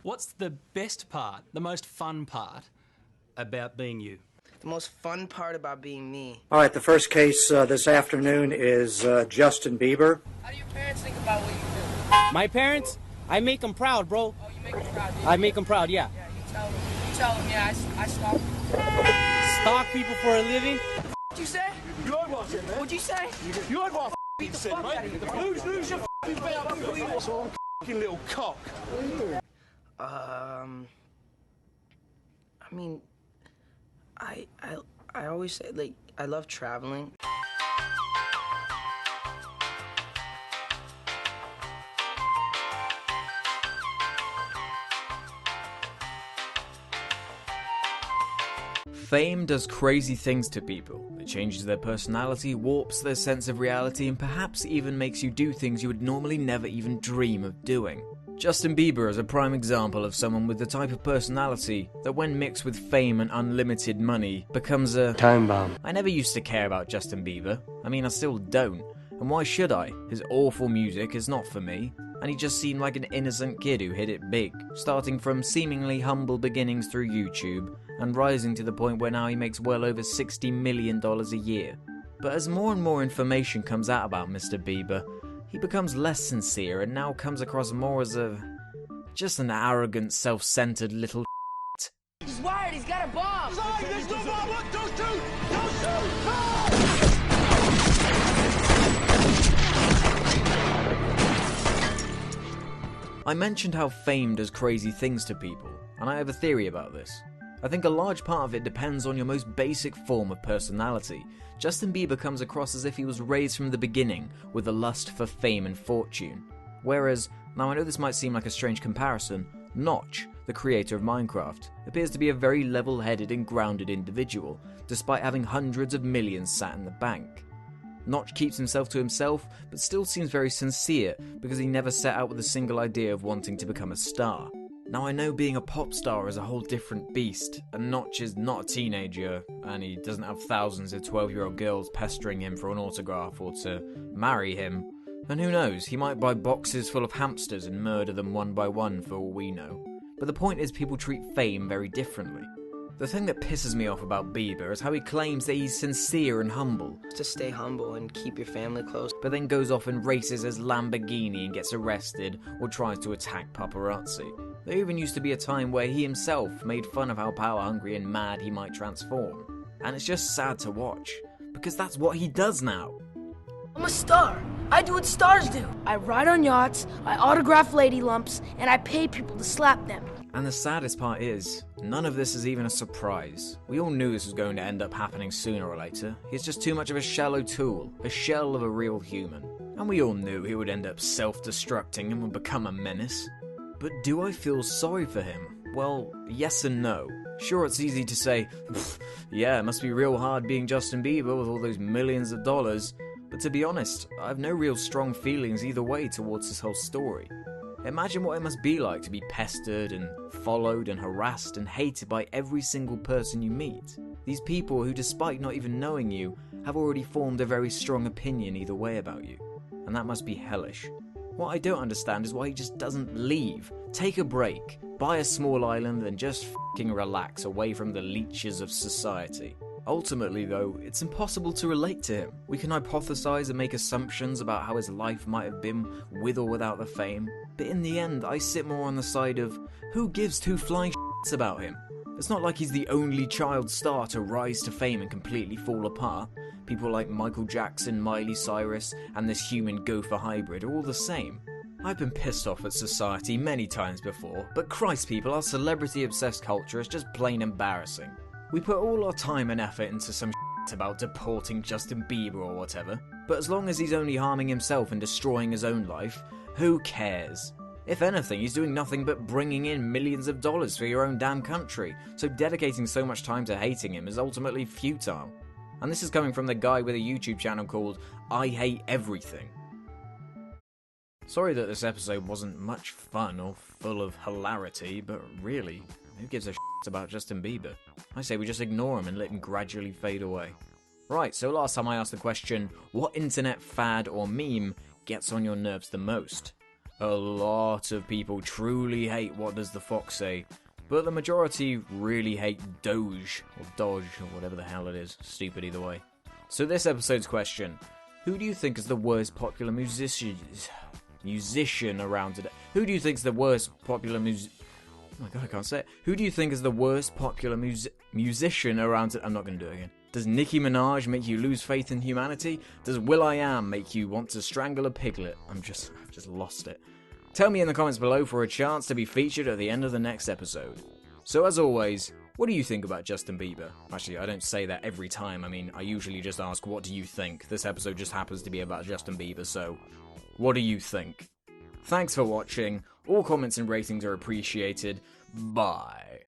What's the best part, the most fun part about being you? The most fun part about being me. All right, the first case this afternoon is Justin Bieber. How do your parents think about what you do? My parents? I make them proud, bro. Oh, you make them proud, dude. I make them proud, yeah. Yeah, you tell them, yeah, I stalk. Stalk people for a living? What'd you say? You heard what I said, man. What'd you say? You heard what I Beat the said, fuck out mate. of you. Lose your bet. So fucking little cock. I mean, I always say, like, I love traveling. Fame does crazy things to people. It changes their personality, warps their sense of reality, and perhaps even makes you do things you would normally never even dream of doing. Justin Bieber is a prime example of someone with the type of personality that when mixed with fame and unlimited money becomes a time bomb. I never used to care about Justin Bieber. I mean, I still don't. And why should I? His awful music is not for me. And he just seemed like an innocent kid who hit it big, starting from seemingly humble beginnings through YouTube, and rising to the point where now he makes well over $60 million a year. But as more and more information comes out about Mr. Bieber, he becomes less sincere and now comes across more as just an arrogant, self-centered little shit. He's wired, he's got a bomb! There's no bomb! What? Don't shoot! Don't shoot! I mentioned how fame does crazy things to people, and I have a theory about this. I think a large part of it depends on your most basic form of personality. Justin Bieber comes across as if he was raised from the beginning with a lust for fame and fortune. Whereas, now I know this might seem like a strange comparison, Notch, the creator of Minecraft, appears to be a very level-headed and grounded individual, despite having hundreds of millions sat in the bank. Notch keeps himself to himself, but still seems very sincere because he never set out with a single idea of wanting to become a star. Now I know being a pop star is a whole different beast, and Notch is not a teenager, and he doesn't have thousands of 12-year-old girls pestering him for an autograph or to marry him. And who knows, he might buy boxes full of hamsters and murder them one by one for all we know. But the point is people treat fame very differently. The thing that pisses me off about Bieber is how he claims that he's sincere and humble. To stay humble and keep your family close. But then goes off and races his Lamborghini and gets arrested or tries to attack paparazzi. There even used to be a time where he himself made fun of how power-hungry and mad he might transform. And it's just sad to watch, because that's what he does now. I'm a star. I do what stars do. I ride on yachts, I autograph lady lumps, and I pay people to slap them. And the saddest part is, none of this is even a surprise. We all knew this was going to end up happening sooner or later. He's just too much of a shallow tool, a shell of a real human. And we all knew he would end up self-destructing and would become a menace. But do I feel sorry for him? Well, yes and no. Sure, it's easy to say, yeah, it must be real hard being Justin Bieber with all those millions of dollars. But to be honest, I have no real strong feelings either way towards this whole story. Imagine what it must be like to be pestered and followed and harassed and hated by every single person you meet. These people who, despite not even knowing you, have already formed a very strong opinion either way about you. And that must be hellish. What I don't understand is why he just doesn't leave, take a break, buy a small island and just f***ing relax away from the leeches of society. Ultimately though, it's impossible to relate to him. We can hypothesize and make assumptions about how his life might have been with or without the fame, but in the end I sit more on the side of, who gives two flying shits about him? It's not like he's the only child star to rise to fame and completely fall apart. People like Michael Jackson, Miley Cyrus, and this human gopher hybrid are all the same. I've been pissed off at society many times before, but Christ people, our celebrity-obsessed culture is just plain embarrassing. We put all our time and effort into some shit about deporting Justin Bieber or whatever, but as long as he's only harming himself and destroying his own life, who cares? If anything, he's doing nothing but bringing in millions of dollars for your own damn country, so dedicating so much time to hating him is ultimately futile. And this is coming from the guy with a YouTube channel called I Hate Everything. Sorry that this episode wasn't much fun or full of hilarity, but really, who gives a shit about Justin Bieber? I say we just ignore him and let him gradually fade away. Right, so last time I asked the question, what internet fad or meme gets on your nerves the most? A lot of people truly hate What Does the Fox Say, but the majority really hate Doge, or Dodge, or whatever the hell it is. Stupid either way. So this episode's question: who do you think is the worst popular musician around today? Who do you think is the worst popular Oh my god, I can't say it. Who do you think is the worst popular musician around today? I'm not going to do it again. Does Nicki Minaj make you lose faith in humanity? Does will.i.am make you want to strangle a piglet? I've just lost it. Tell me in the comments below for a chance to be featured at the end of the next episode. So as always, what do you think about Justin Bieber? Actually, I don't say that every time. I mean, I usually just ask, what do you think? This episode just happens to be about Justin Bieber, so what do you think? Thanks for watching. All comments and ratings are appreciated. Bye.